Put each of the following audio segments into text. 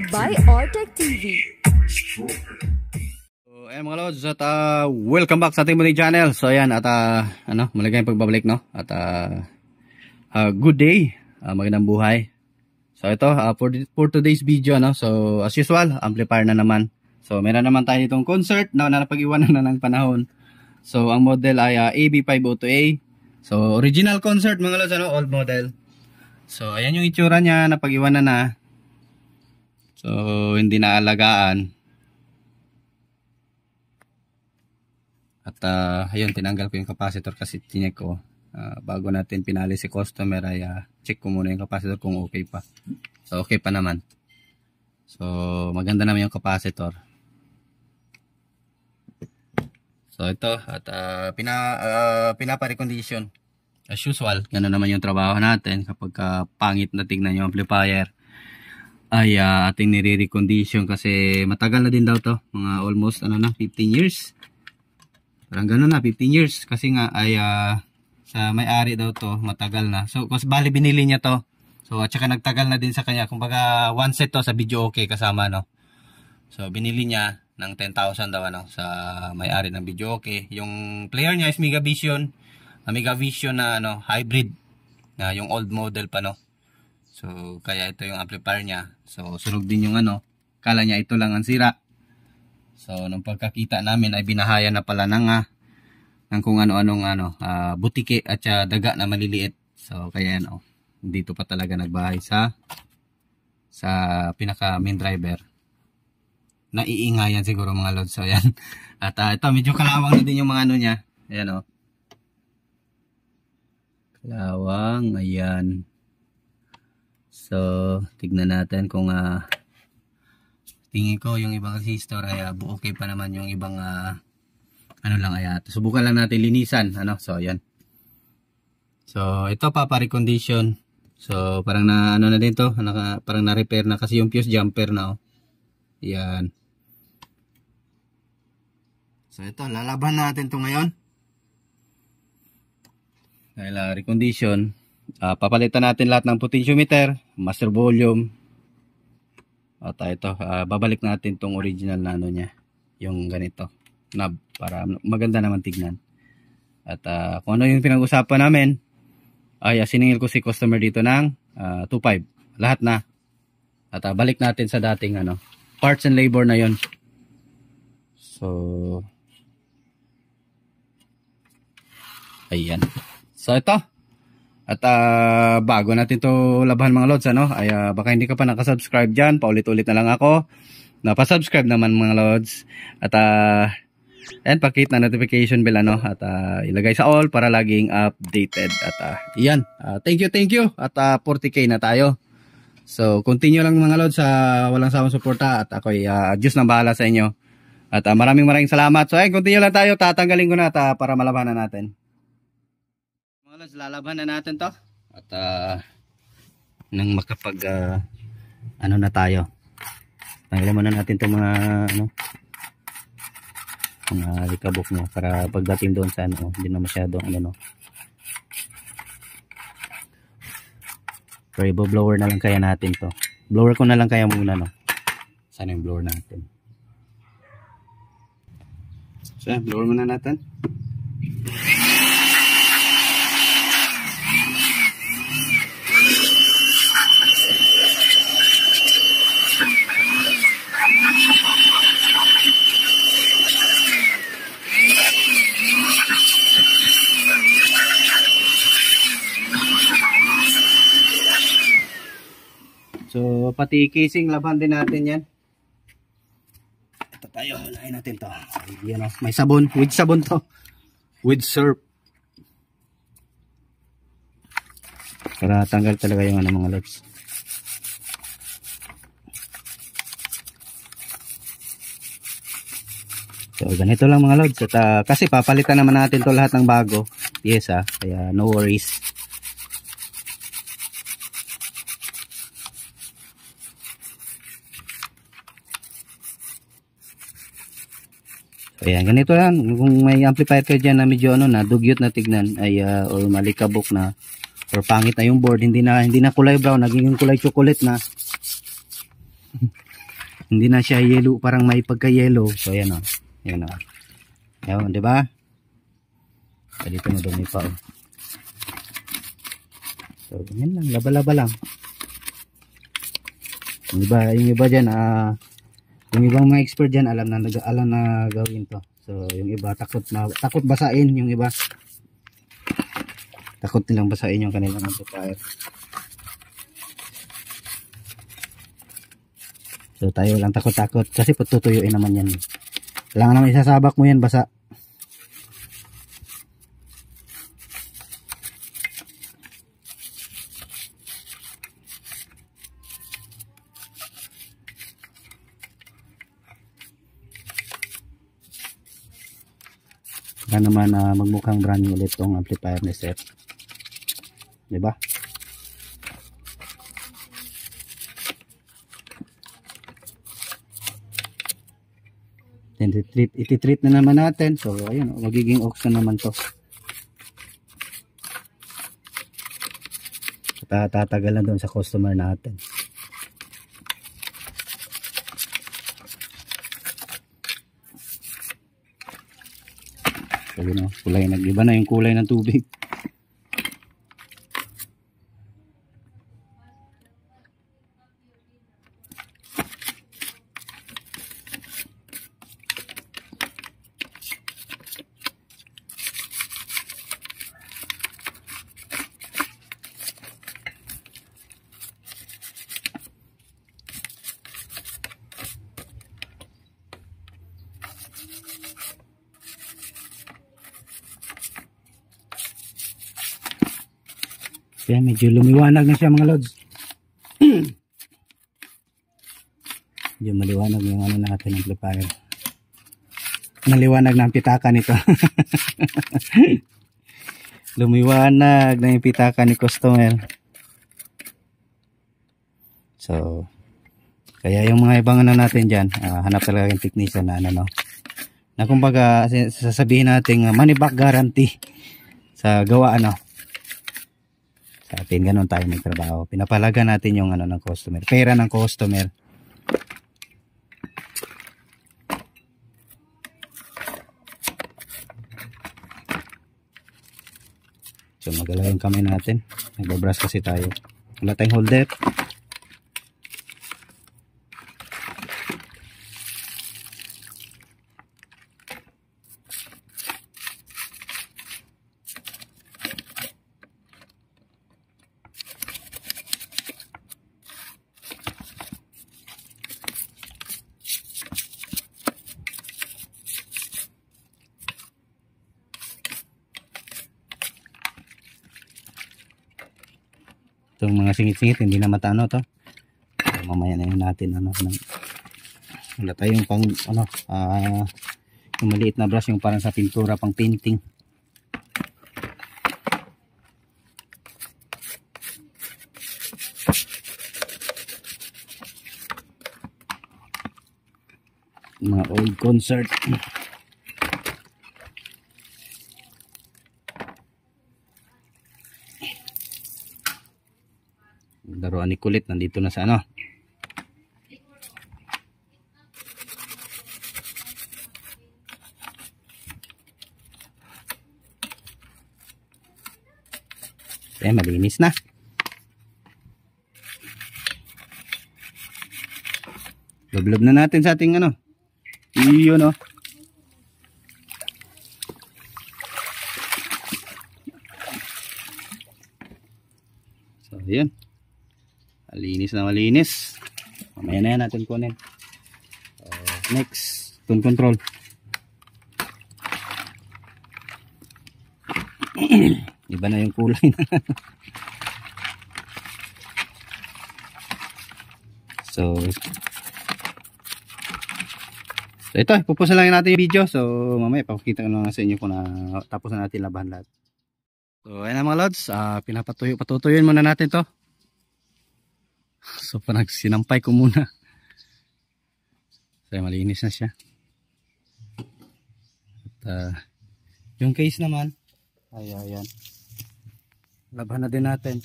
Powered by Artec TV. So, ayan mga lods, at welcome back sa ating muli channel. So ayan, at maligayang pagbabalik, no? At good day, magandang buhay. So ito, for today's video, no? So as usual, amplifier na naman. So meron naman tayo itong concert na napag-iwanan na ng panahon. So ang model ay AB502A. So original concert mga lods, old model. So ayan yung itsura niya, napag-iwanan na. So hindi na alagaan. At ayun, tinanggal ko yung capacitor kasi tinek ko. Bago natin pinali si customer ay check ko muna yung capacitor kung okay pa. So okay pa naman. So maganda naman yung capacitor. So ito, at pinapa-recondition. As usual, gano'n naman yung trabaho natin. Kapag pangit na tignan yung amplifier ay ating nire-recondition kasi matagal na din daw to. Mga almost 15 years. Parang gano'n na, 15 years. Kasi nga ay sa may-ari daw to, matagal na. So kasi bali binili niya to. So at saka nagtagal na din sa kanya. Kumbaga one set to sa video okay kasama, no. So binili niya ng 10,000 daw sa may-ari ng video okay. Yung player niya is Megavision. Megavision na hybrid na yung old model pa, no. So kaya ito yung amplifier niya. So sunog din yung kala niya ito lang ang sira. So nung pagkakita namin ay binahaya na pala ng kung ano-anong butike at daga na maliliit. So kaya dito pa talaga nagbahay sa pinaka main driver. Naiingayan siguro mga lods. So yan. At ito medyo kalawang na din yung mga niya. Ayan kalawang, ayan. So tignan natin kung tingin ko yung ibang resistor ay okay pa naman, yung ibang subukan lang natin linisan, so ayan. So ito papa-recondition. So parang na na din to, parang na-repair na kasi yung fuse jumper na ayan. So ito, lalaban natin to ngayon. Dahil recondition, papalitan natin lahat ng potentiometer, master volume. At ito, babalik natin tong original na niya, yung ganito knob, para maganda naman tignan. At kung ano yung pinag-usapan namin ay siningil ko si customer dito ng 2.5 lahat na. At balik natin sa dating parts and labor na yon. So ayan. So ito. At bago natin to labahan mga lods, ay baka hindi ka pa nakasubscribe dyan, paulit-ulit na lang ako. Napasubscribe naman mga lods. At ayan, pakit na notification bell at ilagay sa all para laging updated. At iyan, thank you. At 40k na tayo. So continue lang mga lods sa walang sawang suporta. At ako'y Diyos nang bahala sa inyo. At maraming salamat. So ayan, continue lang tayo. Tatanggalin ko na para malabanan natin. Lalaban na natin to at nang makapag na tayo, tanggalin muna natin itong mga mga likabok mo para pagdating doon sa hindi na masyadong pero i-blower na lang kaya natin to. Blower ko na lang kaya muna sana yung blower natin. So blower muna natin. So pati casing laban din natin yan. Ito tayo, hulain natin to. Yan may sabon, with sabon to. With syrup. Para tanggal talaga yung mga logs. So ganito lang mga logs. At kasi papalitan naman natin to lahat ng bago. Yes kaya no worries. Ayan, ganito lang. Kung may amplifier kayo dyan na medyo na dugyot na tignan ay or malikabok na or pangit na yung board, hindi na kulay brown, naging kulay chocolate na. Hindi na siya yellow, parang may pagka-yellow. So ayan oh. Ayan oh. Ayan, di ba? So, dito madumi pa oh. So ganyan lang, laba-laba lang. Yung iba dyan, yung ibang mga expert dyan, alam na gawin to. So yung iba takot basain, yung iba takot nilang basain yung kanilang amplifier. So tayo lang takot-takot kasi tutuyuin naman yan. Kailangan naman isasabak mo yan basa. Kaya naman magmukhang brand new ulit tong amplifier ni Sir. Diba? Then iti-treat na naman natin. So ayun, magiging auction naman to. Tatagal na doon sa customer natin. So yun, kulay, nag-iba na yung kulay ng tubig. Kaya medyo lumiwanag na siya mga lods. Medyo maliwanag yung ano natin amplifier. Maliwanag na ang pitaka nito. Lumiwanag na yung pitaka ni customer. So kaya yung mga ibang ano natin dyan, hanap talaga yung technician na ano, na kumbaga sasabihin natin money back guarantee sa gawa ano. Sa atin ganun tayo magtrabaho. Pinapalaga natin yung ano ng customer, pera ng customer. So magalaw yung kamay natin. Nagbabrush kasi tayo. Wala tayong holder. Itong mga singit-singit hindi na matano to. So, mamaya na yun natin ano wala tayong pang ano yung maliit na brush yung parang sa pintura pang painting. Mga old concert. Laruan ni kulit nandito na sa ano. Malinis na. Lublob na natin sa ating ano. Iyo no. So yun. Malinis na malinis. Mamaya na yan natin kunin. Next, tone control. Iba na yung kulay na. So ito, pupusan lang natin yung video. So mamaya papakita ko na sa inyo kung na tapos na natin labahan lahat. So ayan na mga lods, patutuyuin muna natin to. So parang sinampay ko muna. So malinis na siya. At yung case naman ayan. Labahan na din natin.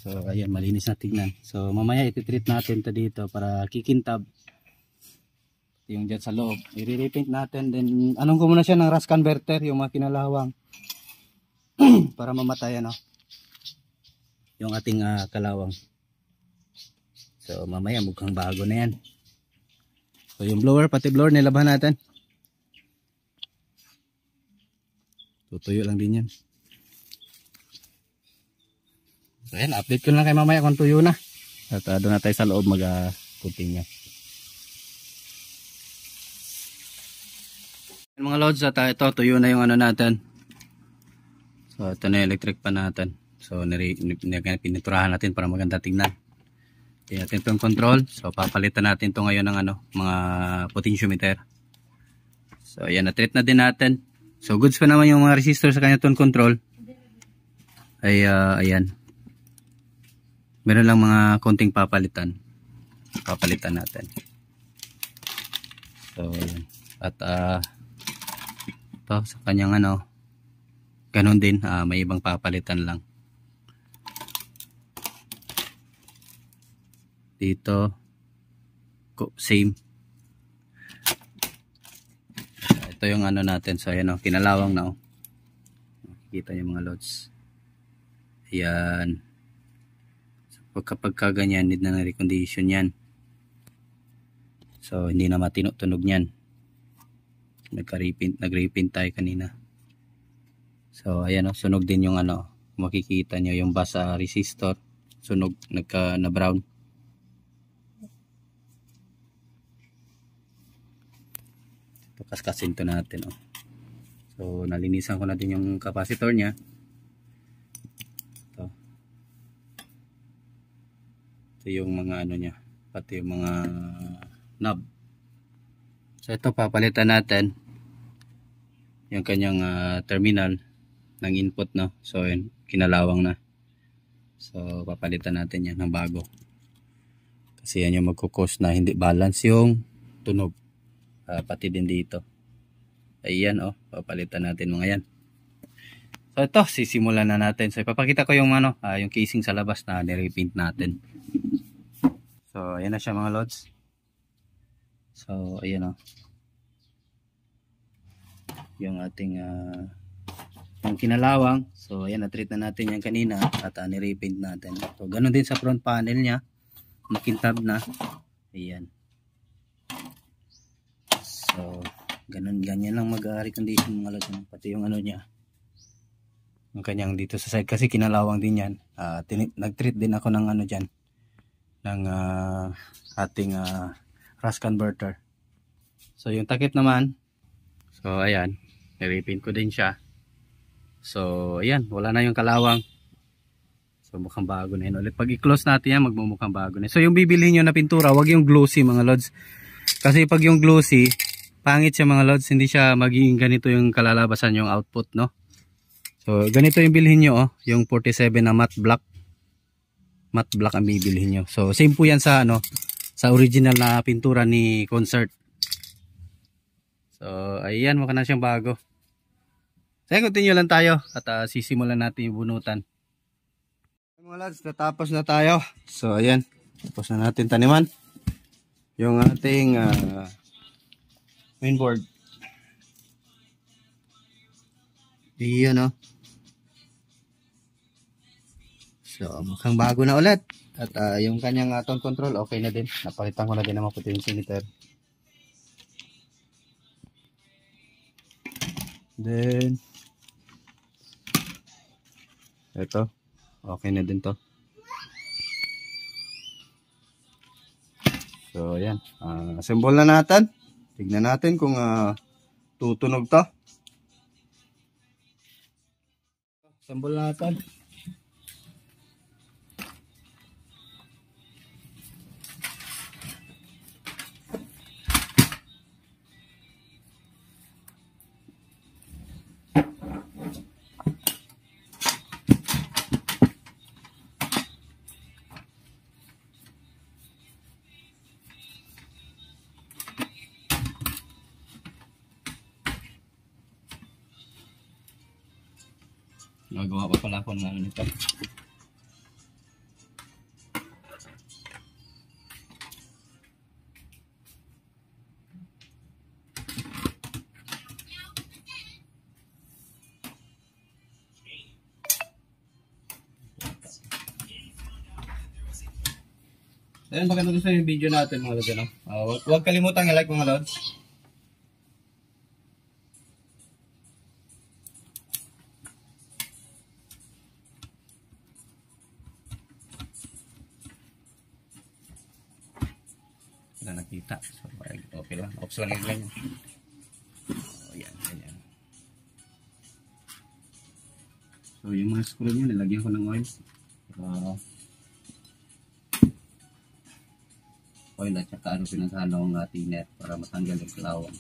So ayan, malinis na tignan. So mamaya iti-treat natin to dito para kikintab yung dyan sa loob. I-repaint natin, then anong ko muna siya ng rust converter, yung mga kinalawang para mamatay ano yung ating kalawang. So mamaya mukhang bago na yan. So yung blower, pati blower nilabahan natin. Tutuyo lang din yan. So ayan, update ko lang kay mamaya kung tuyo na. At doon na tayo sa loob mag-continue. Mga loads, at ito tuyo na yung ano natin. So ito na yung electric pan natin. So piniturahan natin para maganda tingnan. Tingnan natin itong control. So papalitan natin ito ngayon ng mga potentiometer. So ayan, na-treat na din natin. So goods pa naman yung mga resistor sa kanya tone control. Ay ayan. Meron lang mga konting papalitan. Papalitan natin. So ayan. At ito sa kanyang ganun din, may ibang papalitan lang. Dito same. Ito yung natin. So ayan kinalawang na makikita niyo mga loads. Ayan. So, kapag kaganyan, need na recondition yan. So hindi na matinutunog niyan. Nag-repaint tayo kanina. So ayan sunog din yung makikita niyo yung basa resistor. Sunog, na brown. Kaskasin to natin So nalinisan ko na din yung capacitor niya. Ito yung mga niya, pati yung mga knob. So ito papalitan natin yung kanyang terminal ng input So yun, kinalawang na. So papalitan natin yan ng bago. Kasi yan yung magkukos na hindi balance yung tunog. Pati din dito. Ayan papalitan natin mga yan. So ito, sisimulan na natin. So ipapakita ko yung yung casing sa labas na nirepaint natin. So ayan na siya mga lods. So ayan yung ating yung kinalawang. So ayan, na-treat na natin yan kanina at nirepaint natin. So ganun din sa front panel niya. Makintab na. Ayan. So ganyan lang mag-recondition mga lods. Pati yung niya. Yung kanyang dito sa side kasi kinalawang din yan. Nag-treat din ako ng dyan. Ng ating rust converter. So yung takip naman. So ayan. Nirepaint ko din siya. So ayan. Wala na yung kalawang. So mukhang bago na yun ulit. Pag i-close natin yan, magmumukhang bago na. So yung bibilihin nyo na pintura, wag yung glossy mga lods. Kasi pag yung glossy, pangit siya mga lods. Hindi siya magiging ganito yung kalalabasan yung output So ganito yung bilhin nyo yung 47 na matte black. Matte black ang bibilhin nyo. So same po yan sa sa original na pintura ni Concert. So ayan, mukha na siyang bago. So continue lang tayo at sisimulan natin yung bunutan. Mga lads, natapos na tayo. So ayan, tapos na natin taniman yung ating mainboard. Iyan So mukhang bago na ulit. At yung kanyang tone control okay na din. Napalitan ko na din ng mga potentiometer. Then ito okay na din to. So ayan, assemble na natin. Tignan natin kung tutunog to. Assemble natin. Nagawa pa pala ako ng nito. Ayun, baka nagustuhan yung video natin mga lods, ano? Huwag kalimutan i-like mga lods. Wala nakita. So, okay lang. Ops lang yung ganyan. So, yan, ganyan. So, yung mga screw nyo, nilagyan ko ng oil. Oil at saka ano pinaghalo ang thinner para matanggal yung kalawang.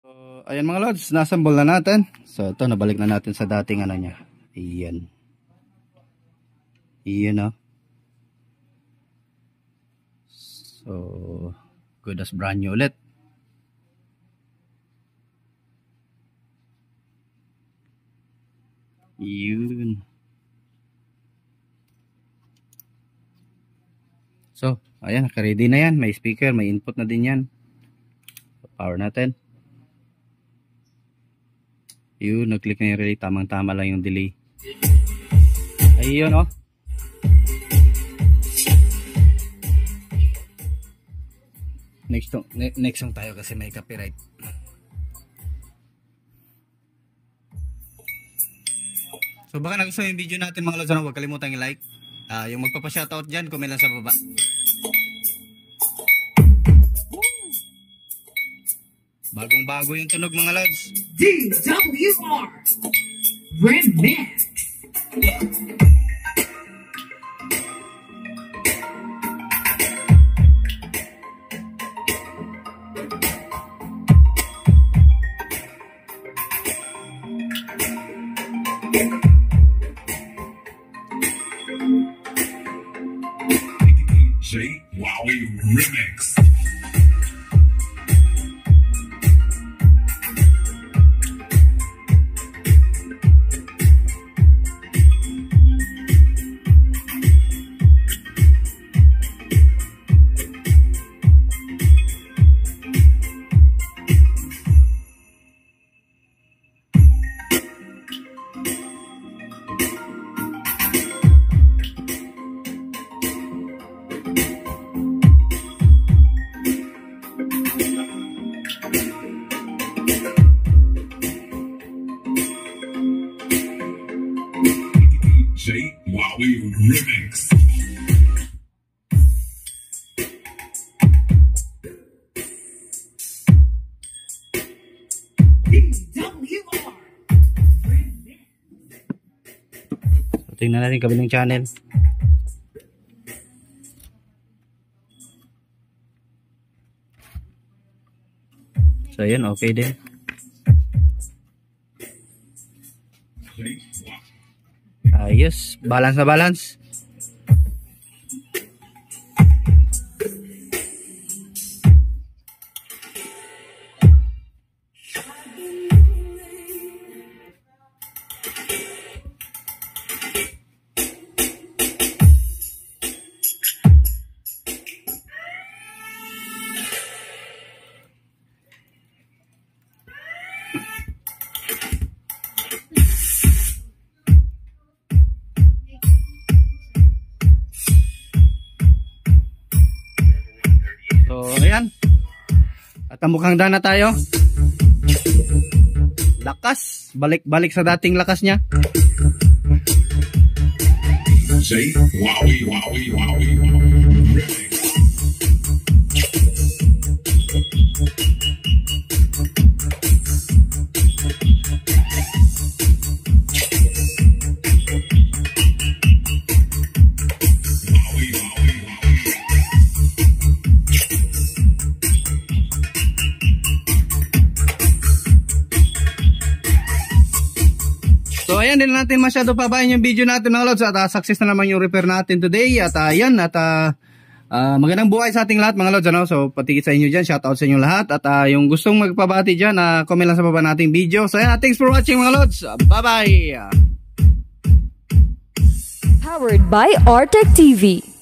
So, ayan mga lods, nasambol na natin. So ito, nabalik na natin sa dating ano niya. Iyan. Iyan, oh. So, good as brand new ulit. Yun. So, ayan, naka-ready na yan. May speaker, may input na din yan. Power natin. Yun, nag-click na yung relay. Tamang-tama lang yung delay. Ayun, oh. Next song tayo kasi may copyright. So baka nagustuhan yung video natin mga lods, huwag kalimutan i-like, Yung magpapa-shoutout dyan, comment lang sa baba. Bagong-bago yung tunog mga lods. DWR Remix. J Wowie Remix. J Wowie Remix. DWR Remix. So, tingnan natin kabilang channel. So yun, okay din. Ayos, balance na balance. So, ayan. At mukhang daan na tayo. Lakas. Balik-balik sa dating lakas niya. J Wowie Wowie Wowie Remix. So ayan, din natin masyado pabayan yung video natin mga lods. At success na naman yung repair natin today. At ayan, at magandang buhay sa ating lahat mga lods, ano? So pati sa inyo dyan, shoutout sa inyo lahat. At yung gustong magpabati dyan, comment lang sa baba nating video. So ayan, thanks for watching mga lods. Bye bye. Powered by Artec TV.